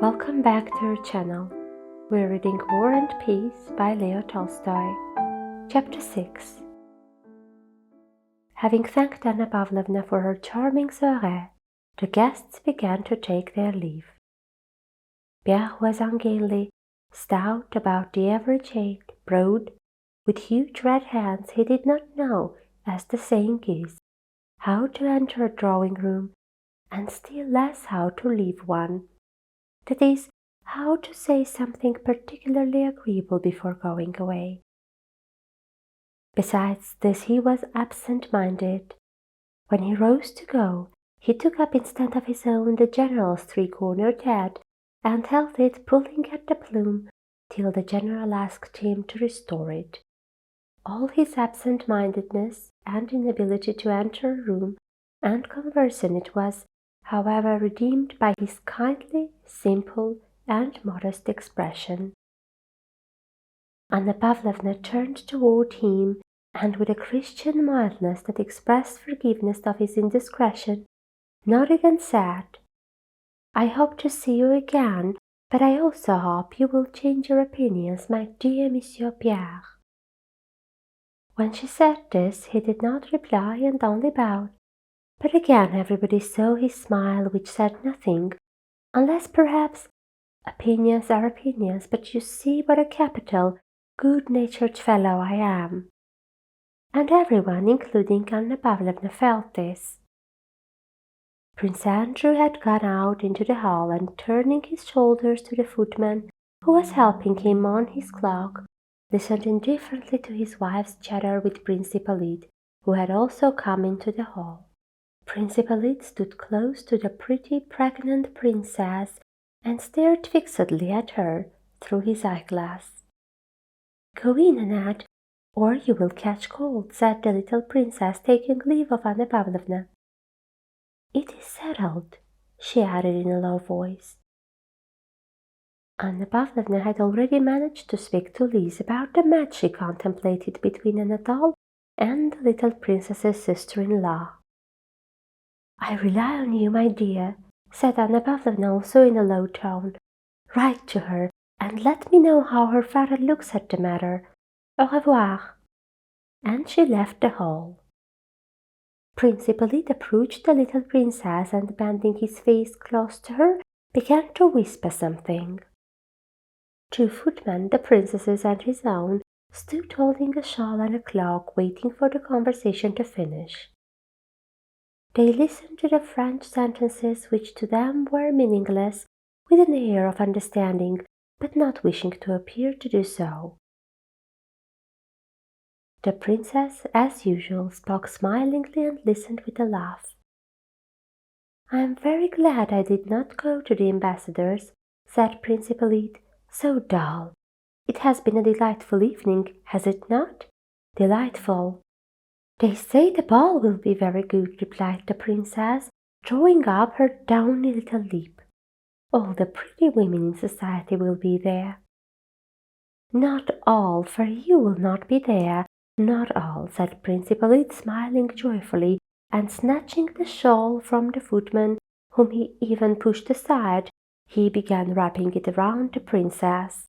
Welcome back to our channel. We're reading War and Peace by Leo Tolstoy. Chapter 6. Having thanked Anna Pavlovna for her charming soirée, the guests began to take their leave. Pierre was ungainly, stout, about the average age, broad, with huge red hands. He did not know, as the saying is, how to enter a drawing-room, and still less how to leave one. That is, how to say something particularly agreeable before going away. Besides this, he was absent-minded. When he rose to go, he took up instead of his own the general's three-cornered hat, and held it, pulling at the plume, till the general asked him to restore it. All his absent-mindedness and inability to enter a room and converse in it was, however, redeemed by his kindly, simple, and modest expression. Anna Pavlovna turned toward him, and with a Christian mildness that expressed forgiveness of his indiscretion, nodded and said, "I hope to see you again, but I also hope you will change your opinions, my dear Monsieur Pierre." When she said this, he did not reply and only bowed. But again everybody saw his smile, which said nothing, unless perhaps opinions are opinions, but you see what a capital, good-natured fellow I am. And everyone, including Anna Pavlovna, felt this. Prince Andrew had gone out into the hall, and turning his shoulders to the footman, who was helping him on his cloak, listened indifferently to his wife's chatter with Prince Hippolyte, who had also come into the hall. Prince Hippolyte stood close to the pretty, pregnant princess and stared fixedly at her through his eyeglass. "Go in, Annette, or you will catch cold," said the little princess, taking leave of Anna Pavlovna. "It is settled," she added in a low voice. Anna Pavlovna had already managed to speak to Lise about the match she contemplated between Anatole and the little princess's sister-in-law. "I rely on you, my dear," said Anna Pavlovna also in a low tone. "Write to her, and let me know how her father looks at the matter. Au revoir." And she left the hall. Prince Hippolyte approached the little princess, and bending his face close to her, began to whisper something. Two footmen, the princess's and his own, stood holding a shawl and a cloak, waiting for the conversation to finish. They listened to the French sentences, which to them were meaningless, with an air of understanding, but not wishing to appear to do so. The princess, as usual, spoke smilingly and listened with a laugh. "I am very glad I did not go to the ambassador's," said Prince Hippolyte. "So dull. It has been a delightful evening, has it not?" "Delightful." "They say the ball will be very good," replied the princess, drawing up her downy little lip. "All the pretty women in society will be there." "Not all, for you will not be there, not all," said Prince Hippolyte, smiling joyfully, and snatching the shawl from the footman, whom he even pushed aside, he began wrapping it around the princess.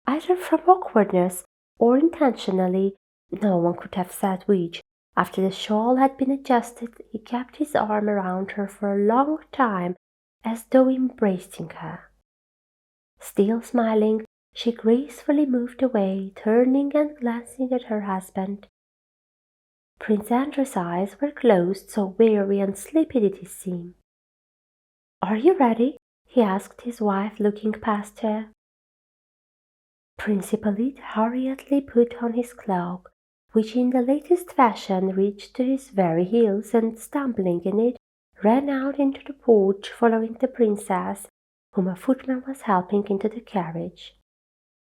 Either from awkwardness or intentionally, no one could have said which, after the shawl had been adjusted, he kept his arm around her for a long time, as though embracing her. Still smiling, she gracefully moved away, turning and glancing at her husband. Prince Andrew's eyes were closed, so weary and sleepy did he seem. "Are you ready?" he asked his wife, looking past her. Prince Hippolyte hurriedly put on his cloak, which in the latest fashion reached to his very heels, and stumbling in it, ran out into the porch, following the princess, whom a footman was helping into the carriage.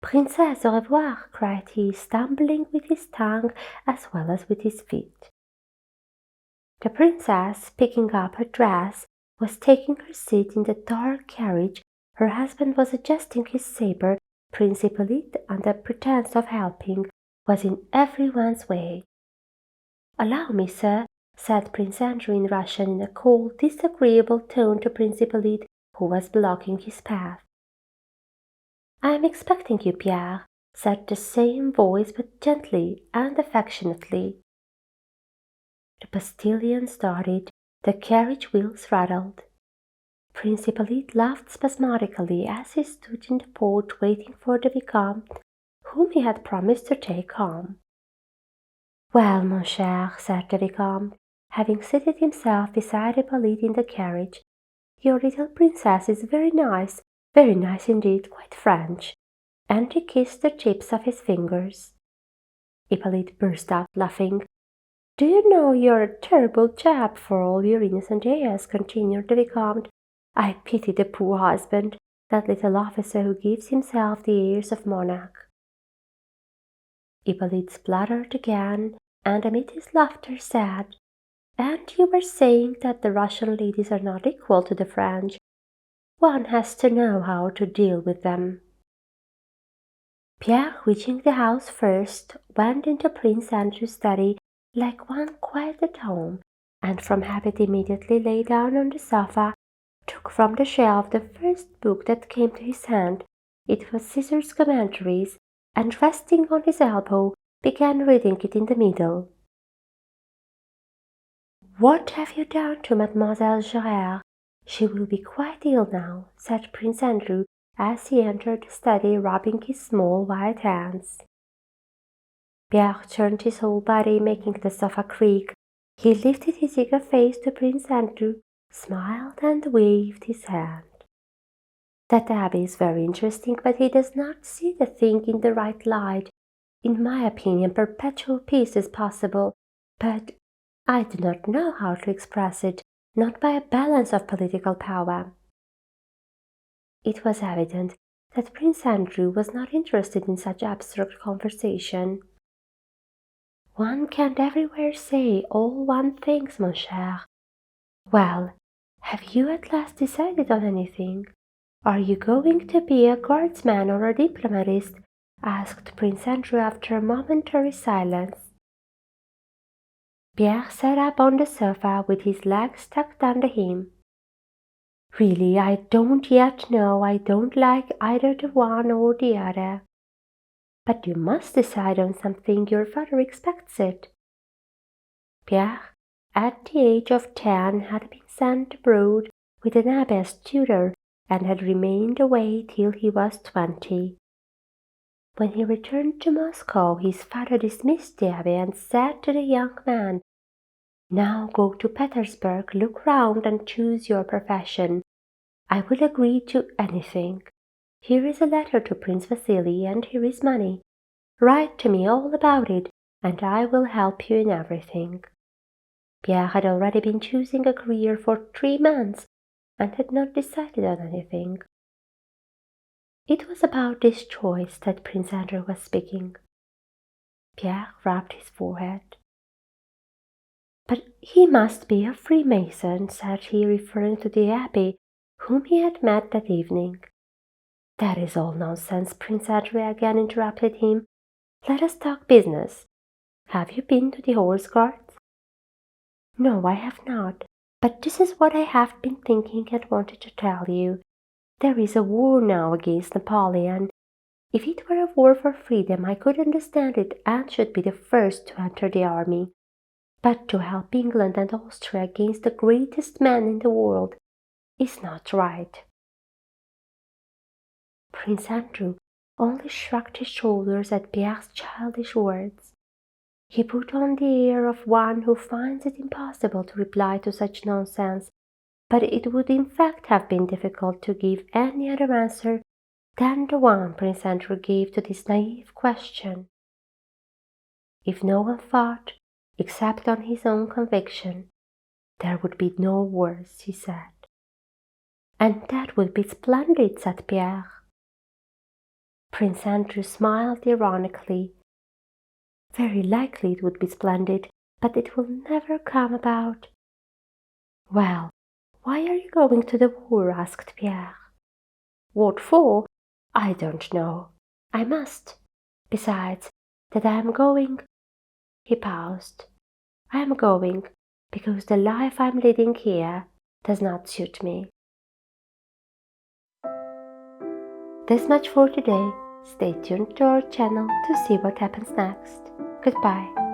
"Princess, au revoir," cried he, stumbling with his tongue as well as with his feet. The princess, picking up her dress, was taking her seat in the dark carriage. Her husband was adjusting his sabre. Prince Hippolyte, under pretence of helping, was in everyone's way. "Allow me, sir," said Prince Andrew in Russian, in a cold, disagreeable tone to Prince Hippolyte, who was blocking his path. "I am expecting you, Pierre," said the same voice, but gently and affectionately. The postilion started, the carriage wheels rattled. Prince Hippolyte laughed spasmodically as he stood in the porch waiting for the Vicomte, whom he had promised to take home. "Well, mon cher," said the Vicomte, having seated himself beside Hippolyte in the carriage, "your little princess is very nice indeed, quite French," and he kissed the tips of his fingers. Hippolyte burst out laughing. "Do you know you're a terrible chap for all your innocent airs," continued the Vicomte. "I pity the poor husband, that little officer who gives himself the airs of monarch." Hippolyte spluttered again, and amid his laughter said, "And you were saying that the Russian ladies are not equal to the French. One has to know how to deal with them." Pierre, reaching the house first, went into Prince Andrew's study like one quite at home, and from habit immediately lay down on the sofa, took from the shelf the first book that came to his hand. It was Caesar's Commentaries, and resting on his elbow, began reading it in the middle. "What have you done to Mademoiselle Gérard? She will be quite ill now," said Prince Andrew as he entered the study, rubbing his small white hands. Pierre turned his whole body, making the sofa creak. He lifted his eager face to Prince Andrew, smiled, and waved his hand. "That abbé is very interesting, but he does not see the thing in the right light. In my opinion, perpetual peace is possible, but I do not know how to express it, not by a balance of political power." It was evident that Prince Andrew was not interested in such abstract conversation. "One can't everywhere say all one thinks, mon cher. Well, have you at last decided on anything? Are you going to be a guardsman or a diplomatist?" asked Prince Andrew after a momentary silence. Pierre sat up on the sofa with his legs tucked under him. "Really, I don't yet know. I don't like either the one or the other." "But you must decide on something. Your father expects it." Pierre, at the age of 10, had been sent abroad with an abbé as tutor, and had remained away till he was 20. When he returned to Moscow, his father dismissed the abbé and said to the young man, "Now go to Petersburg, look round, and choose your profession. I will agree to anything. Here is a letter to Prince Vasily, and here is money. Write to me all about it, and I will help you in everything." Pierre had already been choosing a career for 3 months, and had not decided on anything. It was about this choice that Prince Andrew was speaking. Pierre rubbed his forehead. "But he must be a Freemason," said he, referring to the abbé whom he had met that evening. "That is all nonsense," Prince Andrew again interrupted him. "Let us talk business. Have you been to the Horse Guards?" "No, I have not. But this is what I have been thinking and wanted to tell you. There is a war now against Napoleon. If it were a war for freedom, I could understand it and should be the first to enter the army. But to help England and Austria against the greatest man in the world is not right." Prince Andrew only shrugged his shoulders at Pierre's childish words. He put on the air of one who finds it impossible to reply to such nonsense, but it would in fact have been difficult to give any other answer than the one Prince Andrew gave to this naive question. If no one fought, except on his own conviction, there would be no wars, he said. "And that would be splendid," said Pierre. Prince Andrew smiled ironically. "Very likely it would be splendid, but it will never come about." "Well, why are you going to the war?" asked Pierre. "What for? I don't know. I must. Besides, that I am going—" He paused. "I am going because the life I am leading here does not suit me." This much for today. Stay tuned to our channel to see what happens next. Goodbye.